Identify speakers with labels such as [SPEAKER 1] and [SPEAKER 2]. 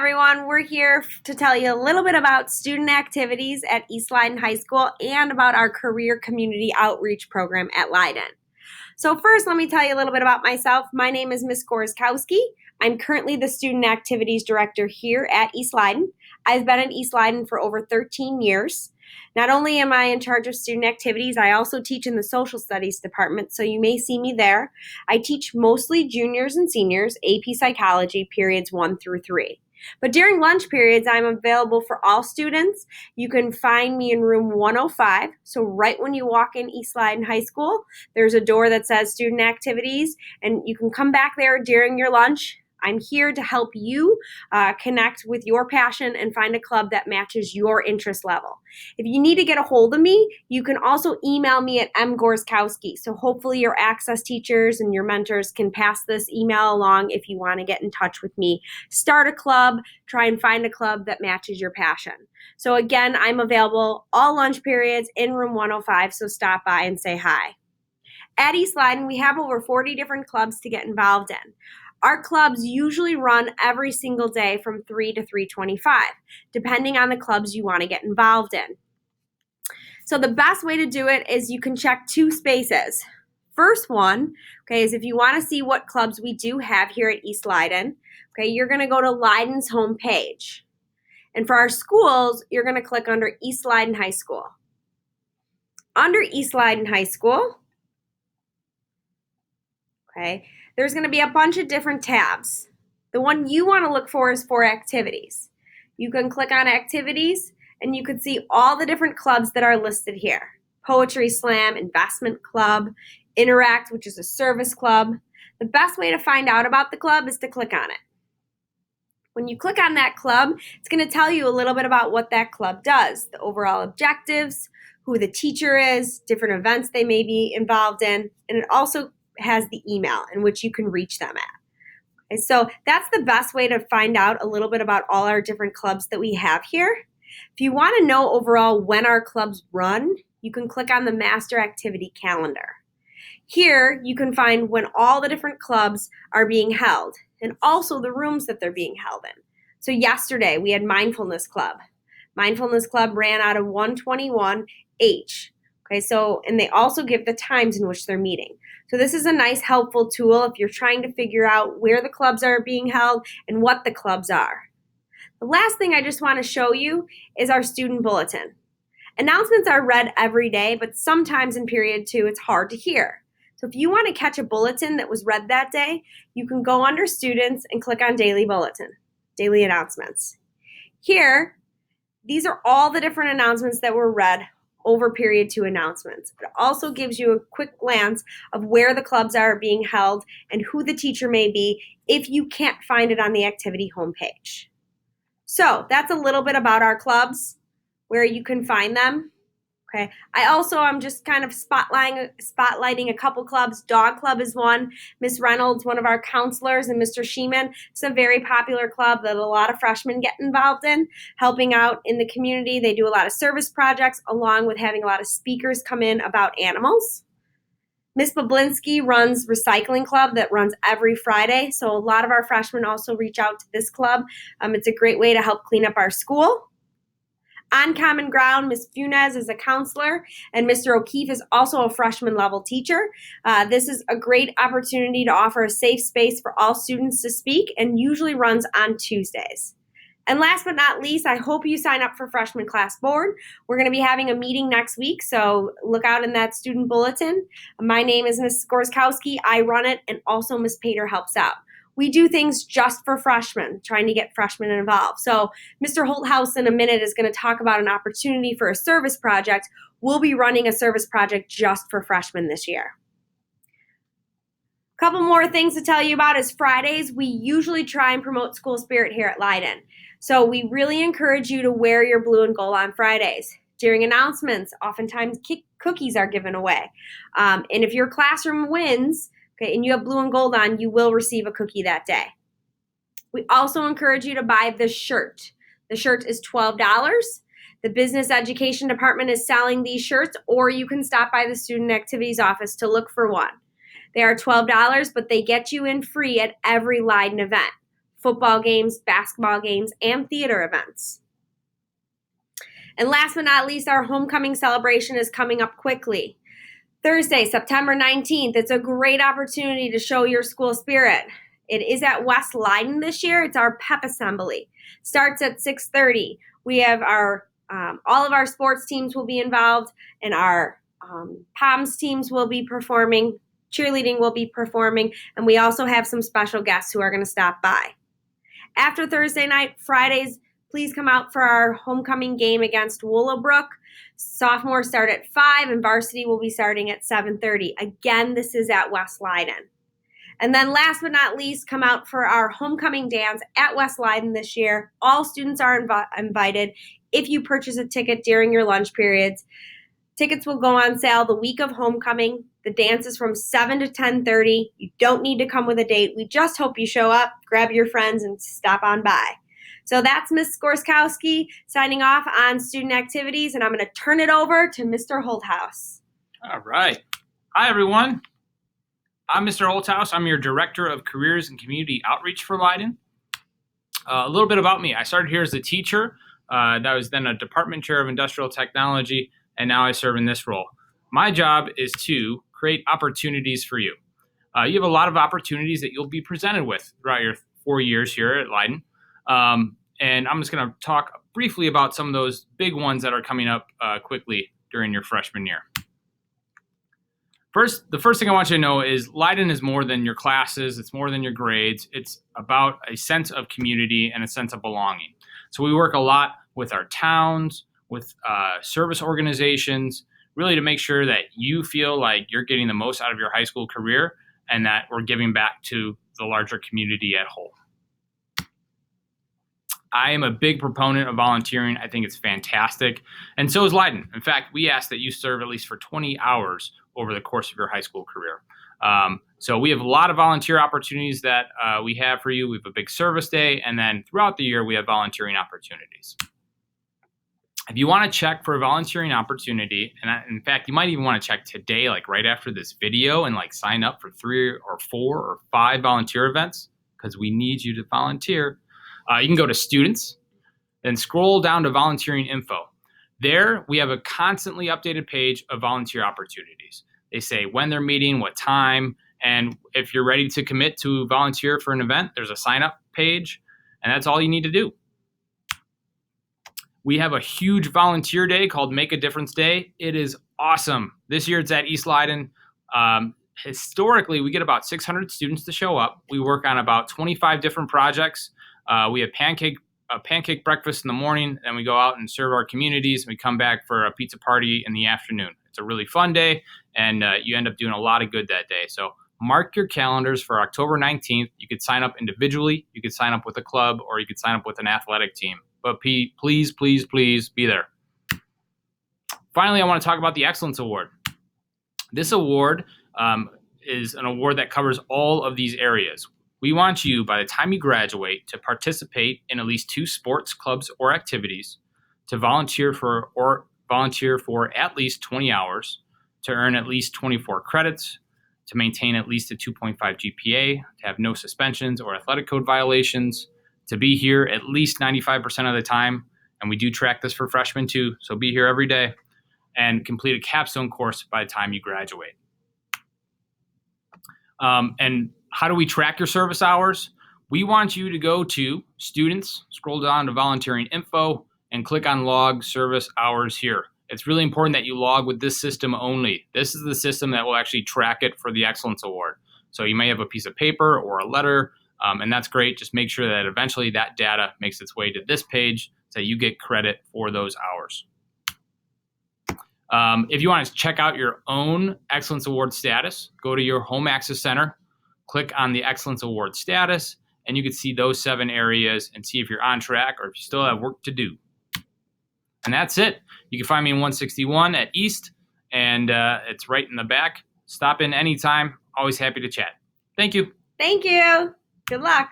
[SPEAKER 1] everyone. We're here to tell you a little bit about student activities at East Leiden High School and about our career community outreach program at Leiden. So first, let me tell you a little bit about myself. My name is Ms. Gorskowski. I'm currently the Student Activities Director here at East Leiden. I've been at East Leiden for over 13 years. Not only am I in charge of student activities, I also teach in the Social Studies department, so you may see me there. I teach mostly juniors and seniors, AP Psychology, periods 1 through 3. But during lunch periods, I'm available for all students. You can find me in room 105. So right when you walk in East Leiden High School, there's a door that says Student Activities, and you can come back there during your lunch. I'm here to help you connect with your passion and find a club that matches your interest level. If you need to get a hold of me, you can also email me at mgorskowski. So hopefully your access teachers and your mentors can pass this email along if you want to get in touch with me. Start a club, try and find a club that matches your passion. So again, I'm available all lunch periods in room 105, so stop by and say hi. At East Leiden, we have over 40 different clubs to get involved in. Our clubs usually run every single day from 3 to 3:25, depending on the clubs you want to get involved in. So the best way to do it is you can check two spaces. First one, okay, is if you want to see what clubs we do have here at East Leiden, okay, you're going to go to Leiden's homepage. And for our schools, you're going to click under East Leiden High School. Under East Leiden High School, okay, there's going to be a bunch of different tabs. The one you want to look for is for activities. You can click on activities and you can see all the different clubs that are listed here. Poetry Slam, Investment Club, Interact, which is a service club. The best way to find out about the club is to click on it. When you click on that club, it's going to tell you a little bit about what that club does, the overall objectives, who the teacher is, different events they may be involved in, and it also has the email in which you can reach them at. Okay, so that's the best way to find out a little bit about all our different clubs that we have here. If you want to know overall when our clubs run, you can click on the master activity calendar. Here you can find when all the different clubs are being held and also the rooms that they're being held in. So yesterday we had Mindfulness Club. Mindfulness Club ran out of 121H. Okay, so, and they also give the times in which they're meeting. So this is a nice helpful tool if you're trying to figure out where the clubs are being held and what the clubs are. The last thing I just want to show you is our student bulletin. Announcements are read every day, but sometimes in period 2 it's hard to hear. So if you want to catch a bulletin that was read that day, you can go under students and click on daily bulletin, daily announcements. Here, these are all the different announcements that were read over period 2 announcements. It also gives you a quick glance of where the clubs are being held and who the teacher may be if you can't find it on the activity homepage. So that's a little bit about our clubs, where you can find them. Okay. I'm just kind of spotlighting a couple clubs. Dog Club is one. Miss Reynolds, one of our counselors, and Mr. Sheeman. It's a very popular club that a lot of freshmen get involved in, helping out in the community. They do a lot of service projects along with having a lot of speakers come in about animals. Miss Bablinski runs Recycling Club that runs every Friday. So a lot of our freshmen also reach out to this club. It's a great way to help clean up our school. On Common Ground, Ms. Funes is a counselor, and Mr. O'Keefe is also a freshman level teacher. This is a great opportunity to offer a safe space for all students to speak and usually runs on Tuesdays. And last but not least, I hope you sign up for Freshman Class Board. We're going to be having a meeting next week, so look out in that student bulletin. My name is Ms. Gorskowski. I run it, and also Ms. Pater helps out. We do things just for freshmen, trying to get freshmen involved. So Mr. Holthouse in a minute is going to talk about an opportunity for a service project. We'll be running a service project just for freshmen this year. A couple more things to tell you about is Fridays. We usually try and promote school spirit here at Leiden. So we really encourage you to wear your blue and gold on Fridays. During announcements, oftentimes cookies are given away. And if your classroom wins, okay, and you have blue and gold on, you will receive a cookie that day. We also encourage you to buy the shirt. The shirt is $12. The business education department is selling these shirts, or you can stop by the student activities office to look for one. They are $12, but they get you in free at every Leiden event. football games, basketball games, and theater events. And last but not least, our homecoming celebration is coming up quickly. Thursday, September 19th, it's a great opportunity to show your school spirit. It is at West Leiden this year. It's our pep assembly. Starts at 6:30. We have our all of our sports teams will be involved, and our POMS teams will be performing. Cheerleading will be performing, and we also have some special guests who are going to stop by. After Thursday night, Fridays, please come out for our homecoming game against Willowbrook. Sophomores start at 5, and varsity will be starting at 7:30. Again, this is at West Leiden. And then last but not least, come out for our homecoming dance at West Leiden this year. All students are invited if you purchase a ticket during your lunch periods. Tickets will go on sale the week of homecoming. The dance is from 7 to 10:30. You don't need to come with a date. We just hope you show up, grab your friends, and stop on by. So that's Ms. Skorskowski signing off on student activities, and I'm going to turn it over to Mr. Holthouse.
[SPEAKER 2] All right. Hi, everyone. I'm Mr. Holthouse. I'm your Director of Careers and Community Outreach for Leiden. A little bit about me. I started here as a teacher. That was then a department chair of industrial technology, and now I serve in this role. My job is to create opportunities for you. You have a lot of opportunities that you'll be presented with throughout your 4 years here at Leiden. And I'm just going to talk briefly about some of those big ones that are coming up quickly during your freshman year. The first thing I want you to know is Leiden is more than your classes. It's more than your grades. It's about a sense of community and a sense of belonging. So we work a lot with our towns, with service organizations, really to make sure that you feel like you're getting the most out of your high school career and that we're giving back to the larger community at whole. I am a big proponent of volunteering. I think it's fantastic. And so is Leiden. In fact, we ask that you serve at least for 20 hours over the course of your high school career. So we have a lot of volunteer opportunities that we have for you. We have a big service day, and then throughout the year, we have volunteering opportunities. If you want to check for a volunteering opportunity, and in fact, you might even want to check today, like right after this video, and like sign up for 3 or 4 or 5 volunteer events, because we need you to volunteer. You can go to students, then scroll down to volunteering info. There, we have a constantly updated page of volunteer opportunities. They say when they're meeting, what time, and if you're ready to commit to volunteer for an event, there's a sign-up page, and that's all you need to do. We have a huge volunteer day called Make a Difference Day. It is awesome. This year it's at East Leiden. Historically, we get about 600 students to show up. We work on about 25 different projects. We have a pancake breakfast in the morning, and we go out and serve our communities, and we come back for a pizza party in the afternoon. It's a really fun day, and you end up doing a lot of good that day. So mark your calendars for October 19th. You could sign up individually, you could sign up with a club, or you could sign up with an athletic team. But please, please, please be there. Finally, I want to talk about the Excellence Award. This award is an award that covers all of these areas. We want you, by the time you graduate, to participate in at least 2 sports clubs or activities, to volunteer for at least 20 hours, to earn at least 24 credits, to maintain at least a 2.5 GPA, to have no suspensions or athletic code violations, to be here at least 95% of the time, and we do track this for freshmen too, so be here every day, and complete a capstone course by the time you graduate. And how do we track your service hours? We want you to go to students, scroll down to volunteering info, and click on log service hours here. It's really important that you log with this system only. This is the system that will actually track it for the Excellence Award. So you may have a piece of paper or a letter, and that's great. Just make sure that eventually that data makes its way to this page so you get credit for those hours. If you want to check out your own Excellence Award status, go to your Home Access Center, click on the Excellence Award status, and you can see those 7 areas and see if you're on track or if you still have work to do. And that's it. You can find me in 161 at East, and it's right in the back. Stop in anytime. Always happy to chat. Thank you.
[SPEAKER 1] Thank you. Good luck.